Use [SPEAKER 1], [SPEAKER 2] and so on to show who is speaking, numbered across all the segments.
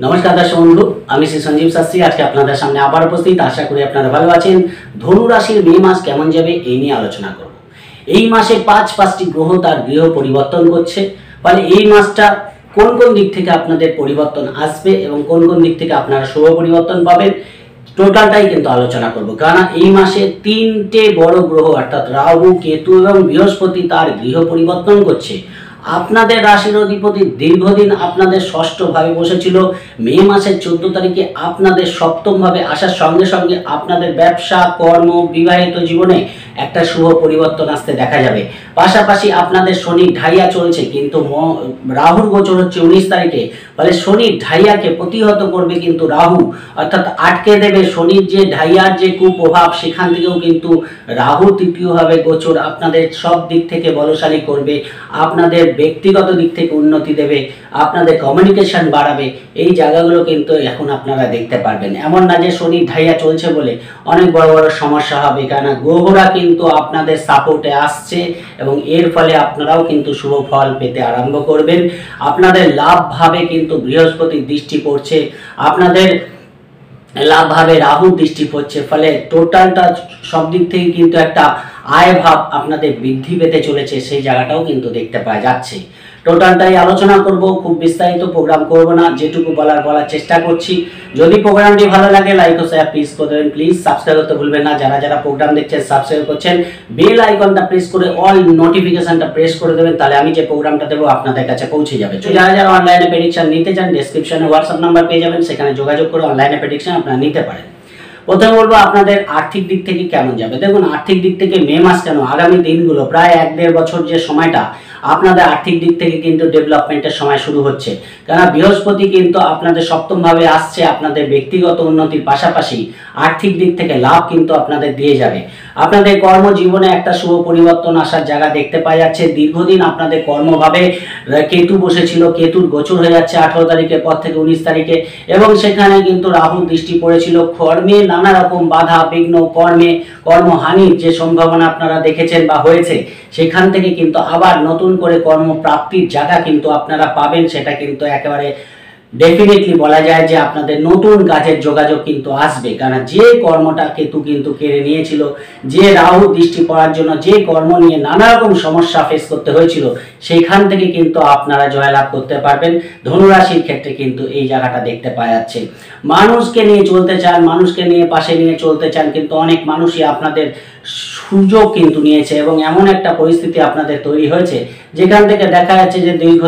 [SPEAKER 1] नमस्कार दर्शक बंधु আমি শ্রী সঞ্জীব শাস্ত্রী আজকে আপনাদের সামনে আবার উপস্থিত। আশা করি আপনারা ভালো আছেন। ধনু রাশির মে মাস কেমন যাবে এই নিয়ে আলোচনা করব। এই মাসে পাঁচটি গ্রহ তার গৃহ পরিবর্তন করছে, ফলে এই মাসটা কোন কোন দিক থেকে আপনাদের পরিবর্তন আসবে এবং কোন কোন দিক থেকে আপনারা শুভ পরিবর্তন পাবেন টোটালটাই কিন্তু আলোচনা করব। কারণ এই মাসে তিনটে বড় গ্রহ অর্থাৎ রাহু, কেতু এবং বৃহস্পতি তার গৃহ পরিবর্তন করছে। আপনাদের রাশির অধিপতি দীর্ঘদিন আপনাদের ষষ্ঠ ভাবে বসেছিল, মে মাসের 14 তারিখে আপনাদের সপ্তম ভাবে আসার সঙ্গে সঙ্গে আপনাদের ব্যবসা, কর্ম, বিবাহিত জীবনে একটা শুভ পরিবর্তন আসতে দেখা যাবে। পাশাপাশি আপনাদের শনি ঢাইয়া চলছে, কিন্তু রাহুর গোচর হচ্ছে 19 তারিখে, ফলে শনি ঢাইয়াকে প্রতিহত করবে কিন্তু রাহু, অর্থাৎ আটকে দেবে শনির যে ঢাইয়ার যে কুপ্রভাব, সেখান থেকেও কিন্তু রাহু তৃতীয়ভাবে গোচর আপনাদের সব দিক থেকে বলশালী করবে, আপনাদের ব্যক্তিগত দিক থেকে উন্নতি দেবে, আপনাদের কমিউনিকেশন বাড়াবে। এই জায়গাগুলো কিন্তু এখন আপনারা দেখতে পারবেন। এমন না যে শনি ঢাইয়া চলছে বলে অনেক বড় বড় সমস্যা হবে, কেন গ্রহরা কিন্তু আপনাদের সাপোর্টে আসছে এবং এর ফলে আপনারাও কিন্তু শুভ ফল পেতে আরম্ভ করবেন। আপনাদের লাভ ভাবে কিন্তু বৃহস্পতির দৃষ্টি পড়ছে, আপনাদের লাভ ভাবে রাহু দৃষ্টি পড়ছে, ফলে টোটালটা সব দিক থেকে কিন্তু একটা আয় ভাব আপনাদের বৃদ্ধি পেতে চলেছে, সেই জায়গাটাও কিন্তু দেখতে পাওয়া যাচ্ছে। টোটালটাই আলোচনা করব, খুব বিস্তারিত প্রোগ্রাম করব না, যেটুকু বলার চেষ্টা করছি। যদি প্রোগ্রামটি ভালো লাগে লাইক ও শেয়ার প্লিজ করে দেবেন, প্লিজ সাবস্ক্রাইব করতে ভুলবেন না। যারা যারা প্রোগ্রাম দেখছেন সাবস্ক্রাইব করছেন, বেল আইকনটা প্রেস করে অল নোটিফিকেশনটা প্রেস করে দেবেন, তাহলে আমি যে প্রোগ্রামটা দেবো আপনাদের কাছে পৌঁছে যাবে। যারা যারা অনলাইনে প্রেডিকশন নিতে চান ডেসক্রিপশনে হোয়াটসঅ্যাপ নাম্বার পেয়ে যাবেন, সেখানে যোগাযোগ করে অনলাইনে প্রেডিকশন আপনারা নিতে পারেন। প্রথমে বলবো আপনাদের আর্থিক দিক থেকে কেমন যাবে। দেখুন, আর্থিক দিক থেকে মে মাস কেন, আগামী দিনগুলো প্রায় 1-1.5 বছর যে সময়টা আপনাদের আর্থিক দিক থেকে কিন্তু ডেভেলপমেন্টের সময় শুরু হচ্ছে। কারণ বৃহস্পতি কিন্তু আপনাদের সপ্তম ভাবে আসছে, আপনাদের ব্যক্তিগত উন্নতির পাশাপাশি আর্থিক দিক থেকে লাভ কিন্তু আপনাদের দিয়ে যাবে। আপনাদের কর্মজীবনে একটা শুভ পরিবর্তন আসার জায়গা দেখতে পাওয়া যাচ্ছে। দীর্ঘদিন আপনাদের কর্মভাবে কেতু বসেছিল, কেতুর গোচর হয়ে যাচ্ছে 18 তারিখের পর থেকে 19 তারিখে, এবং সেখানে কিন্তু রাহু দৃষ্টি পড়েছিল। কর্মে নানা রকম বাধা বিঘ্ন, কর্মহানির যে সম্ভাবনা আপনারা দেখেছেন বা হয়েছে, সেখান থেকে কিন্তু আবার নতুন করে কর্মপ্রাপ্তির জায়গা কিন্তু আপনারা পাবেন। সেটা কিন্তু একেবারে ডেফিনেটলি বলা যায় যে আপনাদের নতুন কাজের যোগাযোগ কিন্তু আসবে। কারণ যে কর্মটা কেতু কিন্তু কেড়ে নিয়েছিল, যে রাহু দৃষ্টি পড়ার জন্য যে কর্ম নিয়ে নানা রকম সমস্যা ফেস করতে হয়েছিল, সেইখান থেকে কিন্তু আপনারা জয়লাভ করতে পারবেন। ধনুরাশির ক্ষেত্রে কিন্তু এই জায়গাটা দেখতে পাওয়া যাচ্ছে। মানুষকে নিয়ে চলতে চান, মানুষকে নিয়ে পাশে নিয়ে চলতে চান, কিন্তু অনেক মানুষই আপনাদের সুযোগ কিন্তু নিয়েছে এবং এমন একটা পরিস্থিতি আপনাদের তৈরি হয়েছে যেখান থেকে দেখা যাচ্ছে যে দীর্ঘ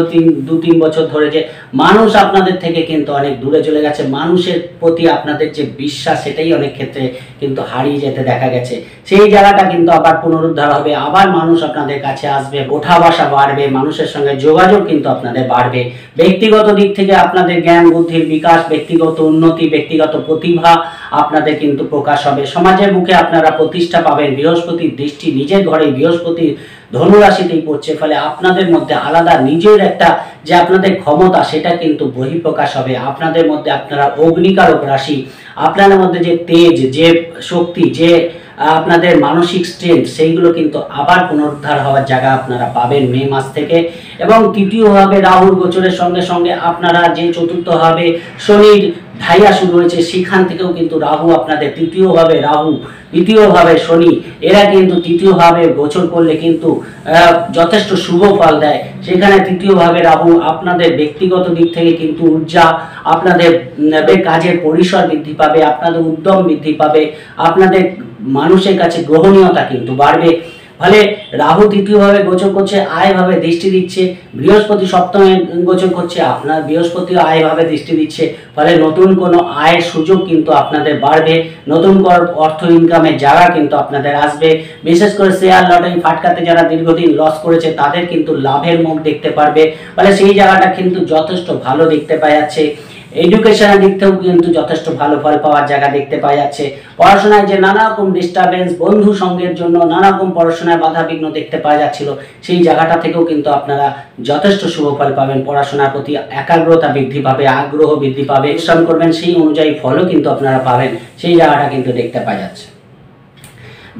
[SPEAKER 1] 2-3 বছর ধরে যে মানুষ আপনাদের থেকে কিন্তু অনেক দূরে চলে গেছে। মানুষের প্রতি আপনাদের যে বিশ্বাস, সেটাই অনেক ক্ষেত্রে কিন্তু হারিয়ে যেতে দেখা গেছে। সেই জায়গাটা কিন্তু আবার পুনরুদ্ধার হবে, আবার মানুষ আপনাদের কাছে আসবে, ওঠা বসা বাড়বে, মানুষের সঙ্গে যোগাযোগ কিন্তু আপনাদের বাড়বে। ব্যক্তিগত দিক থেকে আপনাদের জ্ঞান বুদ্ধির বিকাশ, ব্যক্তিগত উন্নতি, ব্যক্তিগত প্রতিভা আপনাদের কিন্তু প্রকাশ হবে। সমাজের মুখে আপনারা প্রতিষ্ঠা পাবেন। বৃহস্পতির দৃষ্টি নিজের ঘরে বৃহস্পতি ধনুরাশিতেই পড়ছে, ফলে আপনাদের মধ্যে আলাদা নিজের একটা যে আপনাদের ক্ষমতা, সেটা কিন্তু বহিঃপ্রকাশ হবে। আপনাদের মধ্যে আপনারা অগ্নিকারক রাশি, আপনাদের মধ্যে যে তেজ, যে শক্তি, যে আপনাদের মানসিক স্ট্রেংথ, সেইগুলো কিন্তু আবার পুনরুদ্ধার হওয়ার জায়গা আপনারা পাবেন মে মাস থেকে। এবং তৃতীয়ভাবে রাহুর গোচরের সঙ্গে সঙ্গে আপনারা যে চতুর্থভাবে শনির ঢাইয়া শুরু হয়েছে, সেখান থেকেও কিন্তু রাহু আপনাদের তৃতীয়ভাবে, রাহু দ্বিতীয়ভাবে শনি, এরা কিন্তু তৃতীয়ভাবে গোচর করলে কিন্তু যথেষ্ট শুভ ফল দেয়। সেখানে তৃতীয়ভাবে রাহু আপনাদের ব্যক্তিগত দিক থেকে কিন্তু ঊর্জা, আপনাদের কাজের পরিসর বৃদ্ধি পাবে, আপনাদের উদ্যম বৃদ্ধি পাবে, আপনাদের মানুষের কাছে গ্রহণীয়তা কিন্তু বাড়বে। ফলে রাহু তৃতীয়ভাবে গোচর করছে, আয়ভাবে দৃষ্টি দিচ্ছে। বৃহস্পতি সপ্তমে গোচর করছে, আপনার বৃহস্পতিও আয়ভাবে দৃষ্টি দিচ্ছে, ফলে নতুন কোনো আয়ের সুযোগ কিন্তু আপনাদের বাড়বে, নতুন অর্থ ইনকামের জায়গা কিন্তু আপনাদের আসবে। বিশেষ করে শেয়ার লটারি ফাটকাতে যারা দীর্ঘদিন লস করেছে, তাদের কিন্তু লাভের মুখ দেখতে পারবে, ফলে সেই জায়গাটা কিন্তু যথেষ্ট ভালো দেখতে পাওয়া যাচ্ছে। এডুকেশনের দিক থেকেও কিন্তু যথেষ্ট ভালো ফল পাওয়ার জায়গা দেখতে পাওয়া যাচ্ছে। পড়াশোনায় যে নানা রকম ডিস্টারবেন্স, বন্ধু সঙ্গের জন্য নানা রকম পড়াশোনায় বাধা বিঘ্ন দেখতে পাওয়া যাচ্ছিল, সেই জায়গাটা থেকেও কিন্তু আপনারা যথেষ্ট শুভ ফল পাবেন। পড়াশোনার প্রতি একাগ্রতা বৃদ্ধি পাবে, আগ্রহ বৃদ্ধি পাবে, পরিশ্রম করবেন সেই অনুযায়ী ফলও কিন্তু আপনারা পাবেন, সেই জায়গাটা কিন্তু দেখতে পাওয়া যাচ্ছে।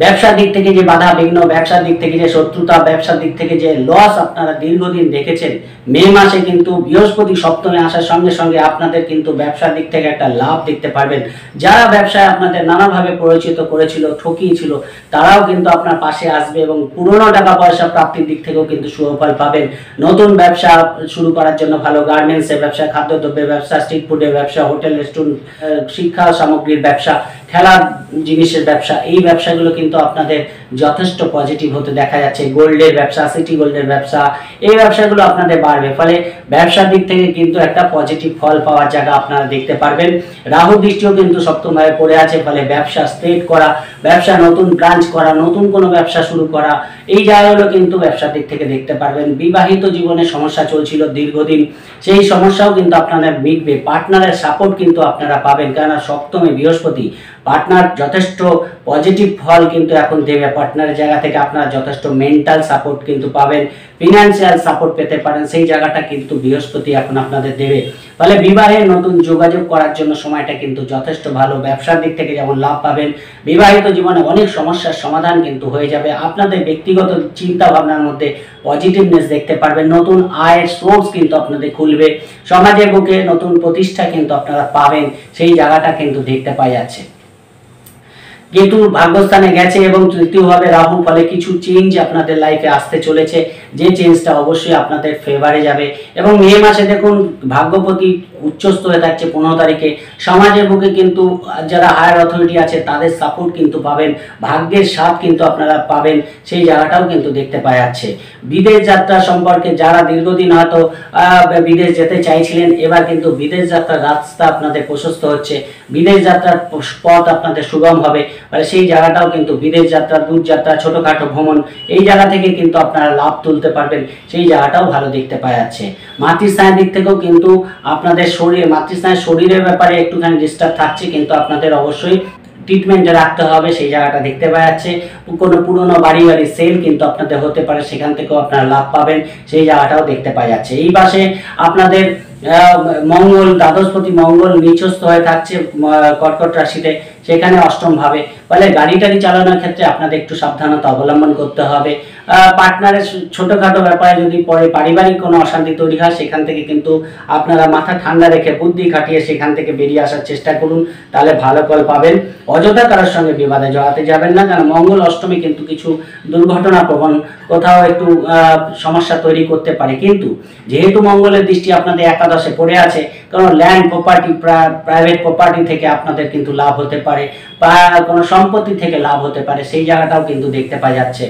[SPEAKER 1] ব্যবসার দিক থেকে যে বাধা বিঘ্ন, ব্যবসার দিক থেকে যে শত্রুতা, ব্যবসার দিক থেকে যে লস আপনারা দীর্ঘদিন দেখেছেন, মে মাসে কিন্তু বৃহস্পতি সপ্তমে আসার সঙ্গে সঙ্গে আপনাদের কিন্তু ব্যবসার দিক থেকে একটা লাভ দেখতে পারবেন। যারা ব্যবসায় আপনাদের নানাভাবে পরিচিত করেছিল, ঠকিয়েছিল, তারাও কিন্তু আপনার পাশে আসবে এবং পুরনো টাকা পয়সা প্রাপ্তির দিক থেকেও কিন্তু সুফল পাবেন। নতুন ব্যবসা শুরু করার জন্য ভালো, গার্মেন্টসের ব্যবসা, খাদ্যদ্রব্যের ব্যবসা, স্ট্রিট ফুডের ব্যবসা, হোটেল রেস্টুরেন্ট, শিক্ষা সামগ্রীর ব্যবসা, খেলার জিনিসের ব্যবসা, এই ব্যবসাগুলো কিন্তু আপনাদের যথেষ্ট পজিটিভ হতে দেখা যাচ্ছে। গোল্ডের ব্যবসা, সিটি গোল্ডের ব্যবসা, এই ব্যবসাগুলো আপনাদের বাড়বে, ফলে ব্যবসার দিক থেকে কিন্তু একটা পজিটিভ ফল পাওয়ার জায়গা আপনারা দেখতে পারবেন। রাহু দৃষ্টিও কিন্তু সপ্তমভাবে পড়ে আছে, ফলে ব্যবসা স্টেট করা, ব্যবসা নতুন ব্রাঞ্চ করা, নতুন কোনো ব্যবসা শুরু করা, এই জায়গাগুলো কিন্তু ব্যবসার দিক থেকে দেখতে পারবেন। বিবাহিত জীবনে সমস্যা চলছিল দীর্ঘদিন, সেই সমস্যাও কিন্তু আপনাদের মিটবে। পার্টনারের সাপোর্ট কিন্তু আপনারা পাবেন, কেননা সপ্তমে বৃহস্পতি, পার্টনার যথেষ্ট পজিটিভ ফল কিন্তু এখন দেবে। পার্টনারের জায়গা থেকে আপনারা যথেষ্ট মেন্টাল সাপোর্ট কিন্তু পাবেন, ফিনান্সিয়াল সাপোর্ট পেতে পারেন, সেই জায়গাটা কিন্তু বৃহস্পতি এখন আপনাদের দেবে। ফলে বিবাহের নতুন যোগাযোগ করার জন্য সময়টা কিন্তু যথেষ্ট ভালো। ব্যবসার দিক থেকে যেমন লাভ পাবেন, বিবাহিত জীবনে অনেক সমস্যার সমাধান কিন্তু হয়ে যাবে। আপনাদের ব্যক্তিগত চিন্তা ভাবনার মধ্যে পজিটিভনেস দেখতে পারবেন, নতুন আয়ের সোর্স কিন্তু আপনাদের খুলবে, সমাজের বুকে নতুন প্রতিষ্ঠা কিন্তু আপনারা পাবেন, সেই জায়গাটা কিন্তু দেখতে পাওয়া যাচ্ছে। কেতু ভাগ্যস্থানে গেছে এবং তৃতীয়ভাবে রাহু, ফলে কিছু চেঞ্জ আপনাদের লাইফে আসতে চলেছে, যে চেঞ্জটা অবশ্যই আপনাদের ফেভারে যাবে। এবং মে মাসে দেখুন ভাগ্যপতি উচ্চস্থ হয়ে থাকছে 15 তারিখে, সমাজের বুকে কিন্তু যারা হায়ার অথরিটি আছে তাদের সাপোর্ট কিন্তু পাবেন, ভাগ্যের সাথ কিন্তু আপনারা পাবেন, সেই জায়গাটাও কিন্তু দেখতে পাওয়া যাচ্ছে। বিদেশ যাত্রা সম্পর্কে যারা দীর্ঘদিন হয়তো বিদেশ যেতে চাইছিলেন, এবার কিন্তু বিদেশ যাত্রার রাস্তা আপনাদের প্রশস্ত হচ্ছে, বিদেশ যাত্রার পথ আপনাদের সুগম হবে। সেই জায়গাটাও কিন্তু বিদেশ যাত্রা, দূর যাত্রা, ছোটখাটো ভ্রমণ, এই জায়গা থেকে কিন্তু আপনারা লাভ তুলতে পারবেন, সেই জায়গাটাও ভালো দেখতে পাওয়া যাচ্ছে। মাতৃস্থানের দিক থেকেও কিন্তু আপনাদের মাতৃস্থানের শরীরের ব্যাপারে একটুখানি ডিস্টার্ব থাকছে, কিন্তু আপনাদের অবশ্যই ট্রিটমেন্টে রাখতে হবে, সেই জায়গাটা দেখতে পাওয়া যাচ্ছে। কোনো পুরনো বাড়ি সেল কিন্তু আপনাদের হতে পারে, সেখান থেকেও আপনারা লাভ পাবেন, সেই জায়গাটাও দেখতে পাওয়া যাচ্ছে। এই পাশে আপনাদের মঙ্গল, দ্বাদশপতি মঙ্গল নিচস্থ হয়ে থাকছে কর্কট রাশিতে, সেখানে অষ্টম ভাবে, ফলে গাড়ি টাড়ি চালানোর ক্ষেত্রে আপনাদের একটু সাবধানতা অবলম্বন করতে হবে। পার্টনারের ছোটখাটো ব্যাপারে যদি পরে পারিবারিক কোনো অশান্তি তৈরি হয়, সেখান থেকে কিন্তু আপনারা মাথা ঠান্ডা রেখে বুদ্ধি খাটিয়ে সেখান থেকে বেরিয়ে আসার চেষ্টা করুন, তাহলে ভালো ফল পাবেন। অযথা কারোর সঙ্গে বিবাদে জড়াতে যাবেন না, কারণ মঙ্গল অষ্টমী কিন্তু কিছু দুর্ঘটনা প্রবণ, কোথাও একটু সমস্যা তৈরি করতে পারে। কিন্তু যেহেতু মঙ্গলের দৃষ্টি আপনাদের একাদশে পড়ে আছে, কারণ ল্যান্ড প্রপার্টি, প্রাইভেট প্রপার্টি থেকে আপনাদের কিন্তু লাভ হতে পারে, বা কোনো সম্পত্তি থেকে লাভ হতে পারে, সেই জায়গাটাও কিন্তু দেখতে পাওয়া যাচ্ছে।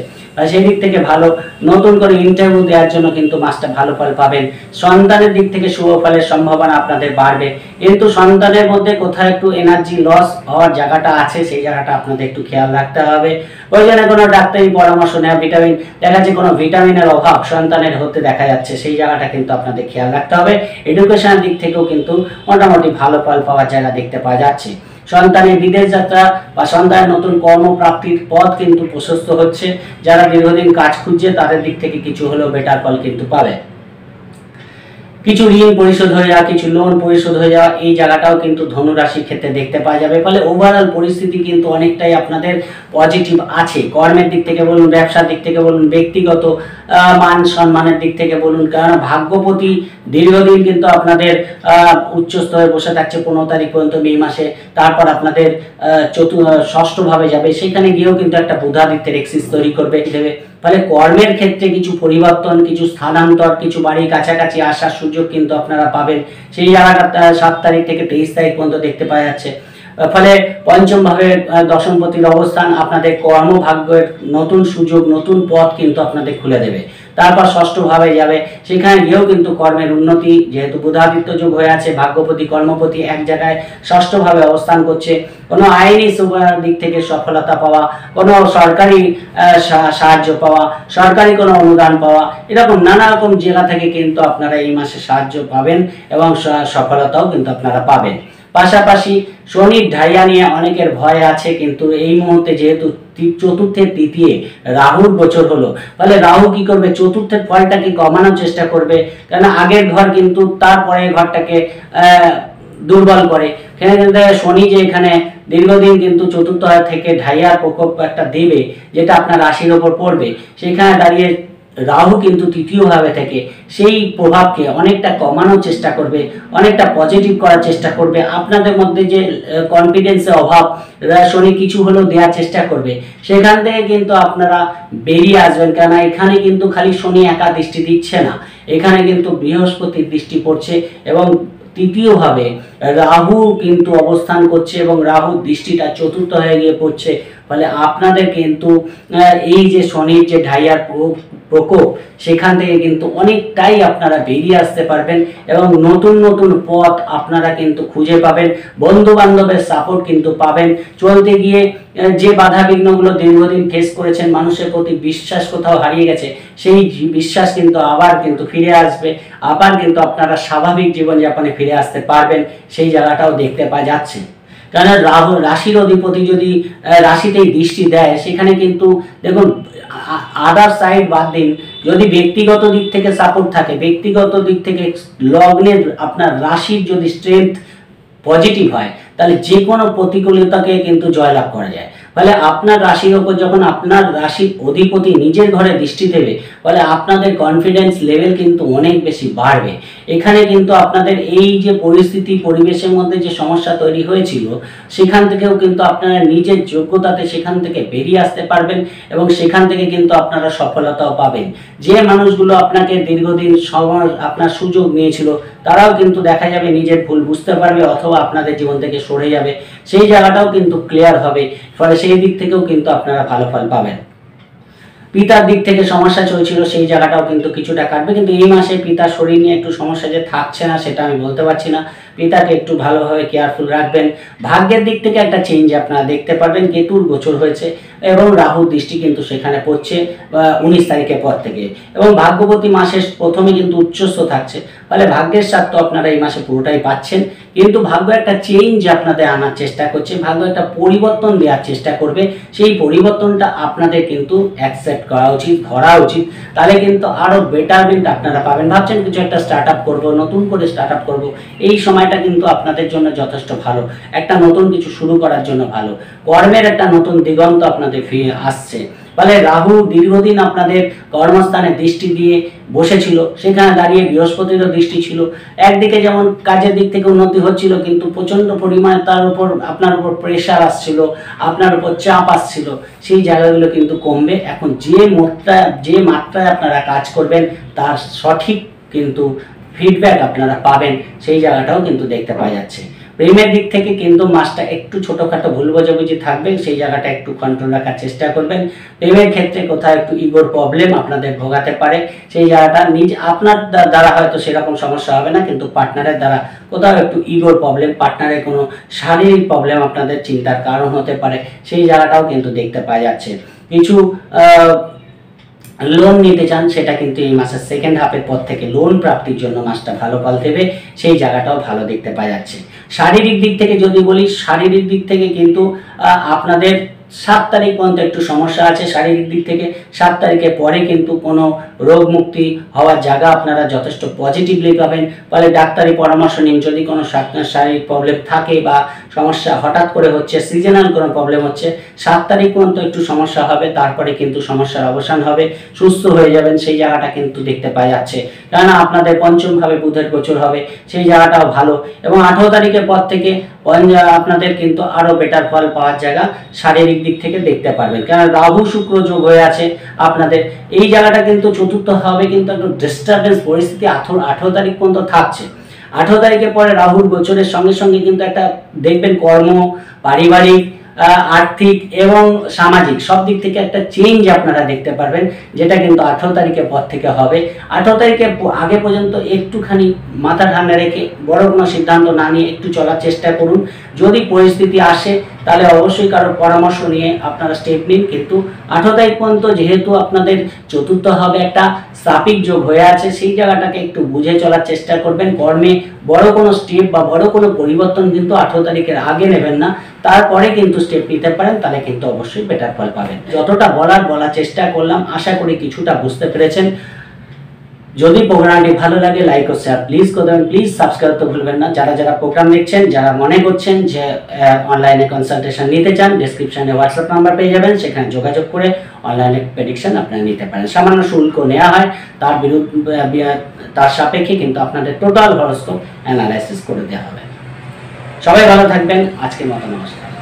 [SPEAKER 1] সেই দিক থেকে ভালো, নতুন করে ইন্টারভিউ দেওয়ার জন্য কিন্তু মাসটা ভালো ফল পাবেন। সন্তানের দিক থেকে শুভ ফলের সম্ভাবনা আপনাদের বাড়বে, কিন্তু সন্তানের মধ্যে কোথাও একটু এনার্জি লস হওয়ার জায়গাটা আছে, সেই জায়গাটা আপনাদের একটু খেয়াল রাখতে হবে। প্রয়োজনে কোনো ডাক্তারি পরামর্শ নেওয়া, ভিটামিন দেখা যাচ্ছে কোনো ভিটামিনের অভাব সন্তানের হতে দেখা যাচ্ছে, সেই জায়গাটা কিন্তু আপনাদের খেয়াল রাখতে হবে। এডুকেশনের দিক থেকেও কিন্তু মোটামুটি ভালো ফল পাওয়ার জায়গা দেখতে পাওয়া যাচ্ছে। সন্তানের বিদেশ যাত্রা বা সন্তানের নতুন কর্মপ্রাপ্তির পথ কিন্তু প্রশস্ত হচ্ছে। যারা দীর্ঘদিন কাজ খুঁজছে তাদের দিক থেকে কিছু হলেও বেটার ফল কিন্তু পাবে। কিছু ঋণ পরিশোধ হয়ে যাওয়া, কিছু লোন পরিশোধ হয়ে যাওয়া, এই জায়গাটাও কিন্তু ধনু রাশির ক্ষেত্রে দেখতে পাওয়া যাবে। ফলে ওভারঅল পরিস্থিতি কিন্তু অনেকটাই আপনাদের পজিটিভ আছে। কর্মের দিক থেকে বলুন, ব্যবসার দিক থেকে বলুন, ব্যক্তিগত মান সম্মানের দিক থেকে বলুন, কারণ ভাগ্যপতি দীর্ঘদিন কিন্তু আপনাদের উচ্চস্থ হয়ে বসে থাকছে 15 তারিখ পর্যন্ত মে মাসে, তারপর আপনাদের ষষ্ঠ ভাবে যাবে, সেখানে গিয়েও কিন্তু একটা বুধাদিত্যের এক্সিস তৈরি করবে দেবে। ফলে কর্মের ক্ষেত্রে কিছু পরিবর্তন, কিছু স্থানান্তর, কিছু বাড়ির কাছাকাছি আসার সুযোগ কিন্তু আপনারা পাবেন, সেই জায়গাটা 7 তারিখ থেকে 23 তারিখ পর্যন্ত দেখতে পাওয়া যাচ্ছে। ফলে পঞ্চম ভাবে দশমপতির অবস্থান আপনাদের কর্মভাগ্যের নতুন সুযোগ, নতুন পথ কিন্তু আপনাদের খুলে দেবে। তারপর ষষ্ঠ ভাবে যাবে, সেখানে গিয়েও কিন্তু কর্মের উন্নতি, যেহেতু বুধাদিত্য যোগ হয়ে আছে, ভাগ্যপতি কর্মপতি এক জায়গায় ষষ্ঠ ভাবে অবস্থান করছে, কোনো আইনি দিক থেকে সফলতা পাওয়া, কোনো সরকারি সাহায্য পাওয়া, সরকারি কোনো অনুদান পাওয়া, এরকম নানা রকম জায়গা থেকে কিন্তু আপনারা এই মাসে সাহায্য পাবেন এবং সফলতাও কিন্তু আপনারা পাবেন। পাশাপাশি শনির ঢাইয়া নিয়ে অনেকের ভয় আছে, কিন্তু এই মুহূর্তে যেহেতু চতুর্থের তৃতীয় রাহুর গোচর হলো, ফলে রাহু কি করবে, চতুর্থের ফলটাকে কমানোর চেষ্টা করবে, কেন আগের ঘর কিন্তু তারপরে ঘরটাকে দুর্বল করে। শনি যে এখানে দীর্ঘদিন কিন্তু চতুর্থ থেকে ঢাইয়ার প্রকোপ একটা দেবে, যেটা আপনার রাশির ওপর পড়বে। সেখানে দাঁড়িয়ে রাহু কিন্তু তৃতীয় ভাবে থেকে সেই প্রভাবকে অনেকটা কমানোর চেষ্টা করবে, অনেকটা পজিটিভ করার চেষ্টা করবে। আপনাদের মধ্যে যে কনফিডেন্সের অভাব শনি কিছু হলেও দেওয়ার চেষ্টা করবে, সেখান থেকে কিন্তু আপনারা বেরিয়ে আসবেন। কেন এখানে কিন্তু খালি শনি একা দৃষ্টি দিচ্ছে না, এখানে কিন্তু বৃহস্পতির দৃষ্টি পড়ছে এবং তৃতীয়ভাবে রাহু কিন্তু অবস্থান করছে এবং রাহুর দৃষ্টিটা চতুর্থ হয়ে গিয়ে পড়ছে। ফলে আপনাদের কিন্তু এই যে শনির যে ঢাইয়ার প্রকোপ, সেখান থেকে কিন্তু অনেকটাই আপনারা বেরিয়ে আসতে পারবেন এবং নতুন নতুন পথ আপনারা কিন্তু খুঁজে পাবেন, বন্ধু বান্ধবের সাপোর্ট কিন্তু পাবেন। চলতে গিয়ে যে বাধা বিঘ্নগুলো দীর্ঘদিন ফেস করেছেন, মানুষের প্রতি বিশ্বাস কোথাও হারিয়ে গেছে, সেই বিশ্বাস কিন্তু আবার কিন্তু ফিরে আসবে, আবার কিন্তু আপনারা স্বাভাবিক জীবনযাপনে ফিরে আসতে পারবেন, সেই জায়গাটাও দেখতে পাওয়া যাচ্ছে। কারণ রাহু রাশির অধিপতি যদি রাশিতেই দৃষ্টি দেয়, সেখানে কিন্তু দেখুন আদার সাইড বাদ দিন, যদি ব্যক্তিগত দিক থেকে সাপোর্ট থাকে, ব্যক্তিগত দিক থেকে লগ্নের আপনার রাশির যদি স্ট্রেংথ পজিটিভ হয়, তাহলে যে কোনো প্রতিকূলতাকে কিন্তু জয়লাভ করা যায়। ফলে আপনার রাশির ওপর যখন আপনার রাশির অধিপতি নিজের ঘরে দৃষ্টি দেবে, ফলে আপনাদের কনফিডেন্স লেভেল কিন্তু অনেক বেশি বাড়বে। এখানে কিন্তু আপনাদের এই যে পরিস্থিতি পরিবেশের মধ্যে যে সমস্যা তৈরি হয়েছিল, সেখান থেকেও কিন্তু আপনারা নিজের যোগ্যতাতে সেখান থেকে বেরিয়ে আসতে পারবেন এবং সেখান থেকে কিন্তু আপনারা সফলতাও পাবেন। যে মানুষগুলো আপনাকে দীর্ঘদিন সময় আপনার সুযোগ নিয়েছিল, তারাও কিন্তু দেখা যাবে নিজের ভুল বুঝতে পারবে অথবা আপনাদের জীবন থেকে সরে যাবে, সেই জায়গাটাও কিন্তু ক্লিয়ার হবে। ফলে সেই দিক থেকেও কিন্তু আপনারা ভালো ফল পাবেন। পিতার দিক থেকে সমস্যা চলছিল, সেই জায়গাটাও কিন্তু কিছুটা কাটবে, কিন্তু এই মাসে পিতার শরীর নিয়ে একটু সমস্যা যে থাকছে না সেটা আমি বলতে পারছি না। পিতাকে একটু ভালোভাবে কেয়ারফুল রাখবেন। ভাগ্যের দিক থেকে একটা চেঞ্জ আপনারা দেখতে পারবেন, কেতুর গোচর হয়েছে এবং রাহুর দৃষ্টি কিন্তু সেখানে পড়ছে 19 তারিখের পর থেকে, এবং ভাগ্যবতী মাসের প্রথমে কিন্তু উচ্চস্থ থাকছে। ফলে ভাগ্যের স্বাদ তো আপনারা এই মাসে পুরোটাই পাচ্ছেন, কিন্তু ভাগ্য একটা চেঞ্জ আপনাদের আনার চেষ্টা করছে, ভাগ্য একটা পরিবর্তন দেওয়ার চেষ্টা করবে। সেই পরিবর্তনটা আপনাদের কিন্তু অ্যাকসেপ্ট করা উচিত, ধরা উচিত, তাহলে কিন্তু আরো বেটারমেন্ট আপনারা পাবেন। ভাবছেন কিছু একটা স্টার্ট আপ করবো, নতুন করে স্টার্ট আপ করবো, এই সময়টা কিন্তু আপনাদের জন্য যথেষ্ট ভালো, একটা নতুন কিছু শুরু করার জন্য ভালো, কর্মের একটা নতুন দিগন্ত আপনাদের ফিরে আসছে। ফলে রাহু দীর্ঘদিন আপনাদের কর্মস্থানে দৃষ্টি দিয়ে বসেছিল, সেখানে দাঁড়িয়ে বৃহস্পতিরও দৃষ্টি ছিল। একদিকে যেমন কাজের দিক থেকে উন্নতি হচ্ছিল, কিন্তু প্রচন্ড পরিমাণে তার উপর আপনার উপর প্রেশার আসছিল, আপনার উপর চাপ আসছিল, সেই জায়গাগুলো কিন্তু কমবে। এখন যে মাত্রায় আপনারা কাজ করবেন, তার সঠিক কিন্তু ফিডব্যাক আপনারা পাবেন, সেই জায়গাটাও কিন্তু দেখতে পাওয়া যাচ্ছে। প্রেমের দিক থেকে কিন্তু মাসটা একটু ছোটখাটো ভুল বোঝাবুঝি থাকবে, সেই জায়গাটা একটু কন্ট্রোল রাখার চেষ্টা করবেন। প্রেমের ক্ষেত্রে কোথাও একটু ইগোর প্রবলেম আপনাদের ভোগাতে পারে, সেই জায়গাটা আপনার দ্বারা হয়তো সেরকম সমস্যা হবে না, কিন্তু পার্টনারের দ্বারা কোথাও একটু ইগোর প্রবলেম, পার্টনারের কোনো শারীরিক প্রবলেম আপনাদের চিন্তার কারণ হতে পারে, সেই জায়গাটাও কিন্তু দেখতে পাওয়া যাচ্ছে। কিছু লোন নিতে চান, সেটা কিন্তু এই মাসের সেকেন্ড হাফের পর থেকে লোন প্রাপ্তির জন্য মাসটা ভালো ফল দেবে, সেই জায়গাটাও ভালো দেখতে পাওয়া যাচ্ছে। শারীরিক দিক থেকে যদি বলি, শারীরিক দিক থেকে কিন্তু আপনাদের 7 তারিখ পর্যন্ত একটু সমস্যা আছে শারীরিক দিক থেকে। 7 তারিখের পরে কিন্তু কোনো রোগ মুক্তি হওয়ার জায়গা আপনারা যথেষ্ট পজিটিভলি পাবেন। ফলে ডাক্তারি পরামর্শ নিন, যদি কোনো শারীরিক প্রবলেম থাকে বা সমস্যা হঠাৎ করে হচ্ছে, সিজনাল কোনো প্রবলেম হচ্ছে, 7 তারিখ পর্যন্ত একটু সমস্যা হবে, তারপরে কিন্তু সমস্যার অবসান হবে, সুস্থ হয়ে যাবেন, সেই জায়গাটা কিন্তু দেখতে পাওয়া যাচ্ছে। কেননা আপনাদের পঞ্চমভাবে বুধের গোচর হবে, সেই জায়গাটাও ভালো। এবং 18 তারিখের পর থেকে আপনাদের কিন্তু আরো বেটার ফল পাওয়ার জায়গা শারীরিক দিক থেকে দেখতে পারবেন, কারণ রাহু শুক্র যোগ হয়ে আছে আপনাদের। এই জায়গাটা কিন্তু চতুর্থ হবে, কিন্তু একটু ডিস্টারবেন্স পরিস্থিতি 18 তারিখ পর্যন্ত থাকছে। 18 তারিখের পরে রাহুর গোচরের সঙ্গে সঙ্গে কিন্তু একটা দেখবেন কর্ম, পারিবারিক, আর্থিক এবং সামাজিক সব দিক থেকে একটা চেঞ্জ আপনারা দেখতে পারবেন, যেটা কিন্তু 18 তারিখের পর থেকে হবে। 18 তারিখের আগে পর্যন্ত একটুখানি মাথা ঠান্ডা রেখে বড় কোনো সিদ্ধান্ত না নিয়ে একটু চলার চেষ্টা করুন। যদি পরিস্থিতি আসে তাহলে অবশ্যই কারোর পরামর্শ নিয়ে আপনারা স্টেপ নিন, কিন্তু 18 তারিখ পর্যন্ত যেহেতু আপনাদের চতুর্থ হবে একটা সাপিক যোগ হয়ে আছে, সেই জায়গাটাকে একটু বুঝে চলার চেষ্টা করবেন। কর্মে বড় কোনো স্টেপ বা বড় কোনো পরিবর্তন কিন্তু 18 তারিখের আগে নেবেন না, তারপরে কিন্তু স্টেপ নিতে পারেন, তাহলে কিন্তু অবশ্যই বেটার ফল পাবেন। যতটা বলার চেষ্টা করলাম, আশা করি কিছুটা বুঝতে পেরেছেন। যদি প্রোগ্রামটি ভালো লাগে লাইক ও শেয়ার প্লিজ করে দেবেন। প্লিজ সাবস্ক্রাইব করতে ভুলবেন না। যারা যারা প্রোগ্রাম দেখছেন, যারা মনে করছেন যে অনলাইনে কনসালটেশন নিতে চান, ডেসক্রিপশনে হোয়াটসঅ্যাপ নাম্বার পেয়ে যাবেন, সেখানে যোগাযোগ করে অনলাইনে প্রেডিকশন আপনারা নিতে পারেন। সামান্য শুল্ক নেওয়া হয়, তার সাপেক্ষে কিন্তু আপনাদের টোটাল হরোস্কোপ অ্যানালাইসিস করে দেওয়া হবে। সবাই ভালো থাকবেন। আজকের মতো নমস্কার।